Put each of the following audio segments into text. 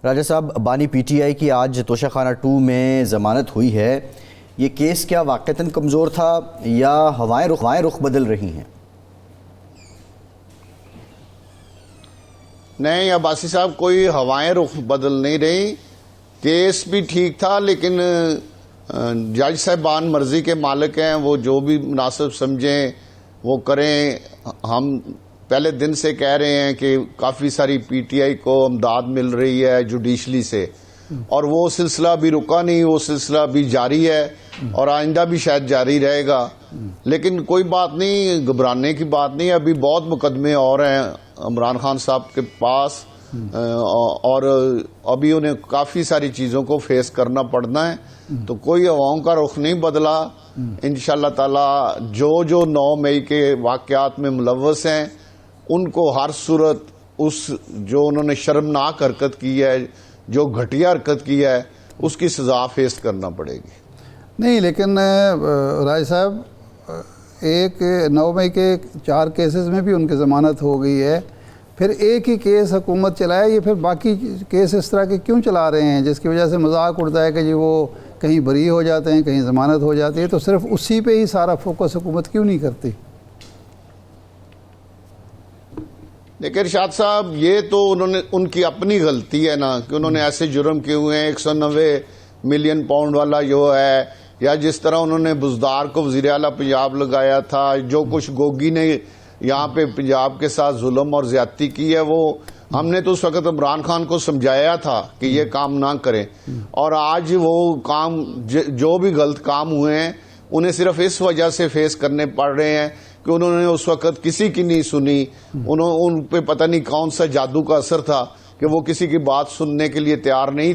راجہ صاحب، بانی P T I کی آج توشہ خانہ 2 میں ضمانت ہوئی ہے. یہ کیس کیا واقعتاً کمزور تھا یا ہوائیں رخ بدل رہی ہیں؟ نہیں عباسی صاحب، کوئی ہوائیں رخ بدل نہیں رہی. کیس بھی ٹھیک تھا، لیکن جج صاحبان مرضی کے مالک ہیں. وہ جو بھی مناسب سمجھیں وہ کریں. ہم پہلے دن سے کہہ رہے ہیں کہ کافی ساری پی ٹی آئی کو امداد مل رہی ہے جوڈیشلی سے، اور وہ سلسلہ بھی رکا نہیں، وہ سلسلہ بھی جاری ہے اور آئندہ بھی شاید جاری رہے گا. لیکن کوئی بات نہیں، گھبرانے کی بات نہیں. ابھی بہت مقدمے اور ہیں عمران خان صاحب کے پاس، اور ابھی انہیں کافی ساری چیزوں کو فیس کرنا پڑنا ہے. تو کوئی عوام کا رخ نہیں بدلا. انشاءاللہ تعالی جو 9 مئی کے واقعات میں ملوث ہیں ان کو ہر صورت اس جو انہوں نے شرمناک حرکت کی ہے، جو گھٹیا حرکت کی ہے، اس کی سزا فیس کرنا پڑے گی. نہیں، لیکن راج صاحب 9 مئی کے 4 کیسز میں بھی ان کی ضمانت ہو گئی ہے. پھر ایک ہی کیس حکومت چلائے، یہ پھر باقی کیس اس طرح کے کیوں چلا رہے ہیں، جس کی وجہ سے مذاق اڑتا ہے کہ جی وہ کہیں بری ہو جاتے ہیں، کہیں ضمانت ہو جاتی ہے. تو صرف اسی پہ ہی سارا فوکس حکومت کیوں نہیں کرتی؟ لیکن ارشاد صاحب، یہ تو ان کی اپنی غلطی ہے نا کہ انہوں نے ایسے جرم کیے ہوئے ہیں. 190 ملین پاؤنڈ والا جو ہے، یا جس طرح انہوں نے بزدار کو وزیر اعلیٰ پنجاب لگایا تھا، جو کچھ گوگی نے یہاں پہ پنجاب کے ساتھ ظلم اور زیادتی کی ہے، وہ ہم نے تو اس وقت عمران خان کو سمجھایا تھا کہ یہ کام نہ کریں. اور آج وہ کام، جو بھی غلط کام ہوئے ہیں، انہیں صرف اس وجہ سے فیس کرنے پڑ رہے ہیں کہ انہوں نے اس وقت کسی کی نہیں سنی. ان پہ پتہ نہیں کون سا جادو کا اثر تھا کہ وہ کسی کی بات سننے کے لیے تیار نہیں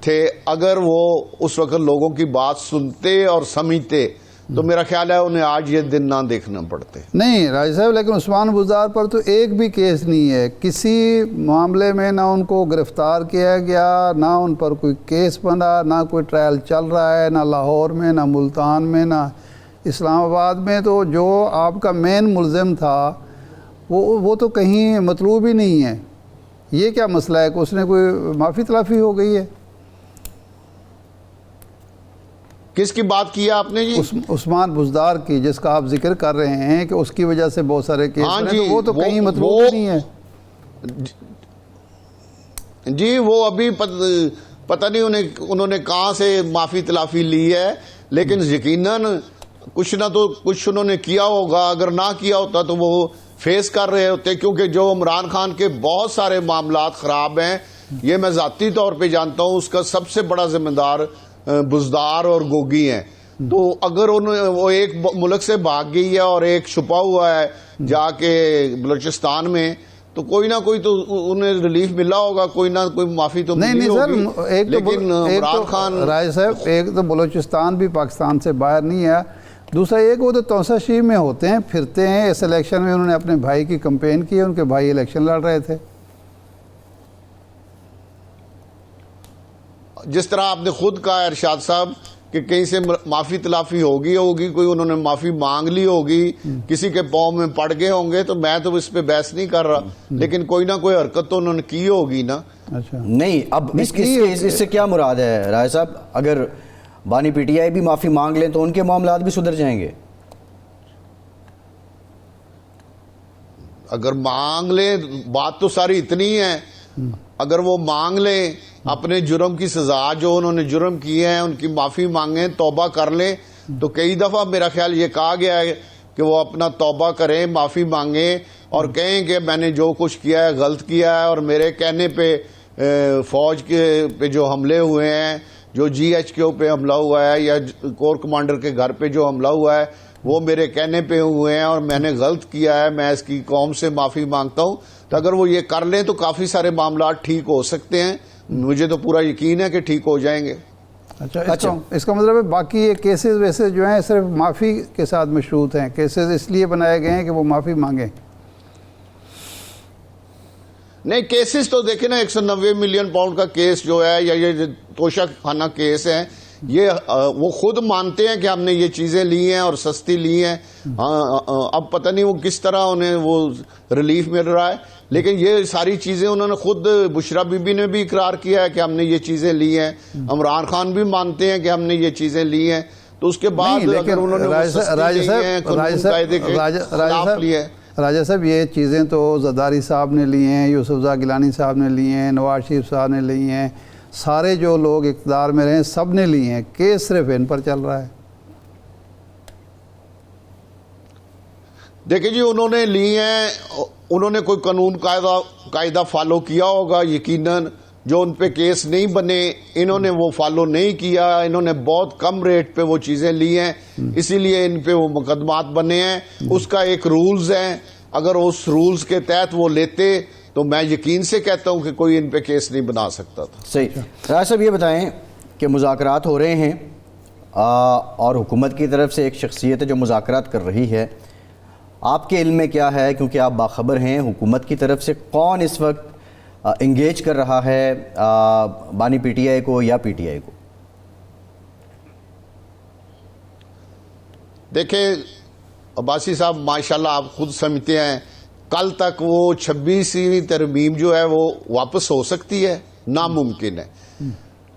تھے. اگر وہ اس وقت لوگوں کی بات سنتے اور سمجھتے تو میرا خیال ہے انہیں آج یہ دن نہ دیکھنا پڑتے. نہیں راج صاحب، لیکن عثمان بزدار پر تو ایک بھی کیس نہیں ہے. کسی معاملے میں نہ ان کو گرفتار کیا گیا، نہ ان پر کوئی کیس بنا، نہ کوئی ٹرائل چل رہا ہے، نہ لاہور میں، نہ ملتان میں، نہ اسلام آباد میں. تو جو آپ کا مین ملزم تھا وہ تو کہیں مطلوب ہی نہیں ہے. یہ کیا مسئلہ ہے کہ اس نے کوئی معافی تلافی ہو گئی ہے؟ کس کی بات کی آپ نے جی؟ عثمان بزدار کی، جس کا آپ ذکر کر رہے ہیں کہ اس کی وجہ سے بہت سارے کیس ہیں، تو وہ تو کہیں مطلوب ہی نہیں ہے. جی وہ ابھی پتہ نہیں انہوں نے کہاں سے معافی تلافی لی ہے، لیکن یقیناً کچھ نہ تو کچھ انہوں نے کیا ہوگا. اگر نہ کیا ہوتا تو وہ فیس کر رہے ہوتے، کیونکہ جو عمران خان کے بہت سارے معاملات خراب ہیں، یہ میں ذاتی طور پہ جانتا ہوں. اس کا سب سے بڑا ذمہ دار بزدار اور گوگی ہیں. تو اگر وہ ایک ملک سے بھاگ گئی ہے اور ایک چھپا ہوا ہے جا کے بلوچستان میں، تو کوئی نہ کوئی تو انہیں ریلیف ملا ہوگا، کوئی نہ کوئی معافی تو ملی ہوگی. لیکن عمران خان رائے صاحب، ایک تو بلوچستان بھی پاکستان سے باہر نہیں ہے، دوسرا ایک وہ تو توسہ شیب میں ہوتے ہیں، پھرتے ہیں. اس الیکشن میں انہوں نے اپنے بھائی کی کمپین کی، ان کے بھائی الیکشن لڑ رہے تھے. جس طرح آپ نے خود کہا ارشاد صاحب کہ کہیں سے معافی تلافی ہوگی، کوئی انہوں نے معافی مانگ لی ہوگی، کسی کے پاؤں میں پڑ گئے ہوں گے، تو میں تو اس پہ بحث نہیں کر رہا، لیکن کوئی نہ کوئی حرکت تو انہوں نے کی ہوگی نا. اچھا نہیں، اب اس سے کیا مراد ہے رائے صاحب؟ اگر بانی پی ٹی آئی بھی معافی مانگ لیں تو ان کے معاملات بھی سدھر جائیں گے؟ اگر مانگ لیں، بات تو ساری اتنی ہے، اگر وہ مانگ لیں اپنے جرم کی سزا، جو انہوں نے جرم کیے ہیں ان کی معافی مانگیں، توبہ کر لیں، تو کئی دفعہ میرا خیال یہ کہا گیا ہے کہ وہ اپنا توبہ کریں، معافی مانگیں اور کہیں کہ میں نے جو کچھ کیا ہے غلط کیا ہے، اور میرے کہنے پہ فوج کے پہ جو حملے ہوئے ہیں، جو جی ایچ کیو پہ حملہ ہوا ہے یا کور کمانڈر کے گھر پہ جو حملہ ہوا ہے، وہ میرے کہنے پہ ہوئے ہیں اور میں نے غلط کیا ہے، میں اس کی قوم سے معافی مانگتا ہوں. تو اگر وہ یہ کر لیں تو کافی سارے معاملات ٹھیک ہو سکتے ہیں. مجھے تو پورا یقین ہے کہ ٹھیک ہو جائیں گے. اچھا، اس کا مطلب ہے باقی یہ کیسز ویسے جو ہیں صرف معافی کے ساتھ مشروط ہیں، کیسز اس لیے بنائے گئے ہیں کہ وہ معافی مانگیں. نہیں، کیسز تو دیکھیں نا، 190 ملین پاؤنڈ کا کیس جو ہے یا یہ توشہ خانہ کیس ہے، یہ وہ خود مانتے ہیں کہ ہم نے یہ چیزیں لی ہیں اور سستی لی ہیں. اب پتہ نہیں وہ کس طرح انہیں وہ ریلیف مل رہا ہے، لیکن یہ ساری چیزیں انہوں نے خود بشرا بی بی نے بھی اقرار کیا ہے کہ ہم نے یہ چیزیں لی ہیں. عمران خان بھی مانتے ہیں کہ ہم نے یہ چیزیں لی ہیں. تو اس کے بعد اگر انہوں نے وہ سستی لی ہیں، قانون قاعدے کے خلاف لی ہے. راجہ صاحب یہ چیزیں تو زرداری صاحب نے لی ہیں، یوسف زئی گیلانی صاحب نے لی ہیں، نواز شریف صاحب نے لی ہیں، سارے جو لوگ اقتدار میں رہے ہیں سب نے لی ہیں. کیس صرف ان پر چل رہا ہے. دیکھیں جی، انہوں نے لی ہیں، انہوں نے کوئی قانون قاعدہ فالو کیا ہوگا یقیناً. جو ان پہ کیس نہیں بنے انہوں نے وہ فالو نہیں کیا، انہوں نے بہت کم ریٹ پہ وہ چیزیں لی ہیں، اسی لیے ان پہ وہ مقدمات بنے ہیں. اس کا ایک رولز ہے، اگر اس رولز کے تحت وہ لیتے تو میں یقین سے کہتا ہوں کہ کوئی ان پہ کیس نہیں بنا سکتا تھا. صحیح. راجہ صاحب یہ بتائیں کہ مذاکرات ہو رہے ہیں اور حکومت کی طرف سے ایک شخصیت ہے جو مذاکرات کر رہی ہے، آپ کے علم میں کیا ہے، کیونکہ آپ باخبر ہیں، حکومت کی طرف سے کون اس وقت انگیج کر رہا ہے بانی پی ٹی آئی کو یا پی ٹی آئی کو؟ دیکھیں عباسی صاحب، ماشاءاللہ آپ خود سمجھتے ہیں کل تک وہ 26ویں ترمیم جو ہے وہ واپس ہو سکتی ہے؟ ناممکن ہے.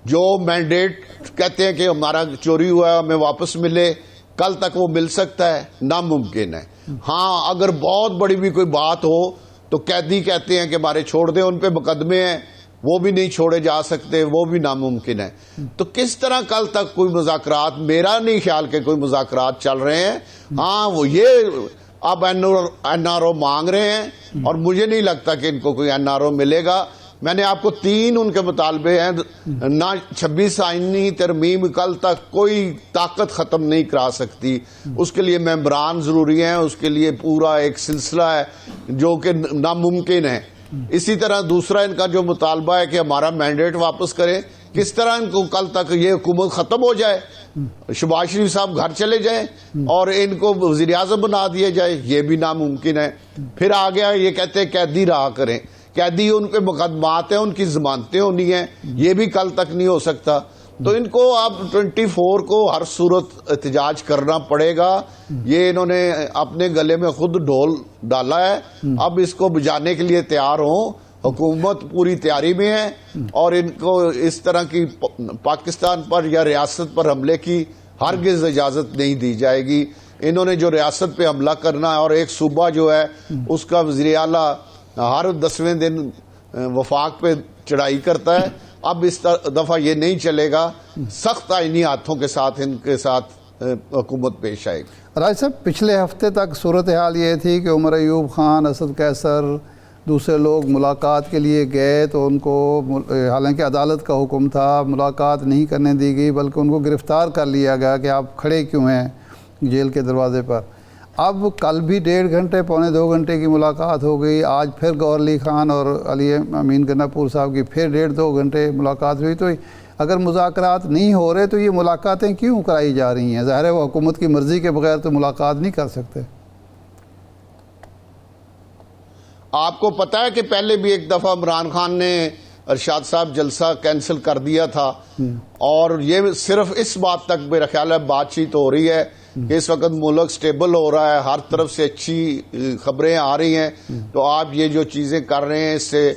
جو مینڈیٹ کہتے ہیں کہ ہمارا چوری ہوا ہے ہمیں واپس ملے، کل تک وہ مل سکتا ہے؟ ناممکن ہے. ہاں اگر بہت بڑی بھی کوئی بات ہو تو قیدی کہتے ہیں کہ ہمارے چھوڑ دیں، ان پہ مقدمے ہیں، وہ بھی نہیں چھوڑے جا سکتے، وہ بھی ناممکن ہے. تو کس طرح کل تک کوئی مذاکرات؟ میرا نہیں خیال کہ کوئی مذاکرات چل رہے ہیں. ہاں وہ یہ اب این آر او مانگ رہے ہیں اور مجھے نہیں لگتا کہ ان کو کوئی این آر او ملے گا. میں نے آپ کو 3 ان کے مطالبے ہیں. نہ 26 آئینی ترمیم کل تک کوئی طاقت ختم نہیں کرا سکتی، اس کے لیے ممبران ضروری ہیں، اس کے لیے پورا ایک سلسلہ ہے جو کہ ناممکن ہے. اسی طرح دوسرا ان کا جو مطالبہ ہے کہ ہمارا مینڈیٹ واپس کریں، کس طرح ان کو کل تک یہ حکومت ختم ہو جائے، شہباز شریف صاحب گھر چلے جائیں اور ان کو وزیر اعظم بنا دیا جائے؟ یہ بھی ناممکن ہے. پھر آگے یہ کہتے ہیں قیدی رہا کریں، قیدی ان پہ مقدمات ہیں، ان کی ضمانتیں ہونی ہیں، یہ بھی کل تک نہیں ہو سکتا. تو ان کو اب 24 کو ہر صورت احتجاج کرنا پڑے گا. یہ انہوں نے اپنے گلے میں خود ڈھول ڈالا ہے، اب اس کو بجانے کے لیے تیار ہوں. حکومت پوری تیاری میں ہے اور ان کو اس طرح کی پاکستان پر یا ریاست پر حملے کی ہرگز اجازت نہیں دی جائے گی. انہوں نے جو ریاست پہ حملہ کرنا ہے اور ایک صوبہ جو ہے اس کا وزیر اعلیٰ ہر 10ویں دن وفاق پہ چڑھائی کرتا ہے، اب اس دفعہ یہ نہیں چلے گا. سخت آئینی ہاتھوں کے ساتھ ان کے ساتھ حکومت پیش آئے گی. راج صاحب پچھلے ہفتے تک صورتحال یہ تھی کہ عمر ایوب خان، اسد قیصر، دوسرے لوگ ملاقات کے لیے گئے تو ان کو حالانکہ عدالت کا حکم تھا، ملاقات نہیں کرنے دی گئی بلکہ ان کو گرفتار کر لیا گیا کہ آپ کھڑے کیوں ہیں جیل کے دروازے پر. اب کل بھی 1.5 گھنٹے پونے 2 گھنٹے کی ملاقات ہو گئی، آج پھر گور علی خان اور علی امین گنا پور صاحب کی پھر 1.5-2 گھنٹے ملاقات ہوئی. تو اگر مذاکرات نہیں ہو رہے تو یہ ملاقاتیں کیوں کرائی جا رہی ہیں؟ ظاہر ہے وہ حکومت کی مرضی کے بغیر تو ملاقات نہیں کر سکتے. آپ کو پتا ہے کہ پہلے بھی ایک دفعہ عمران خان نے ارشاد صاحب جلسہ کینسل کر دیا تھا، اور یہ صرف اس بات تک میرا خیال ہے بات چیت ہو رہی ہے کہ اس وقت ملک سٹیبل ہو رہا ہے، ہر طرف سے اچھی خبریں آ رہی ہیں. تو آپ یہ جو چیزیں کر رہے ہیں اس سے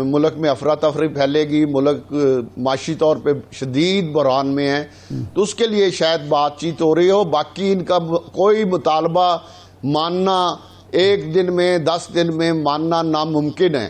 ملک میں افراتفری پھیلے گی، ملک معاشی طور پہ شدید بحران میں ہے، تو اس کے لیے شاید بات چیت ہو رہی ہو. باقی ان کا کوئی مطالبہ ماننا 1 دن میں 10 دن میں ماننا ناممکن ہے.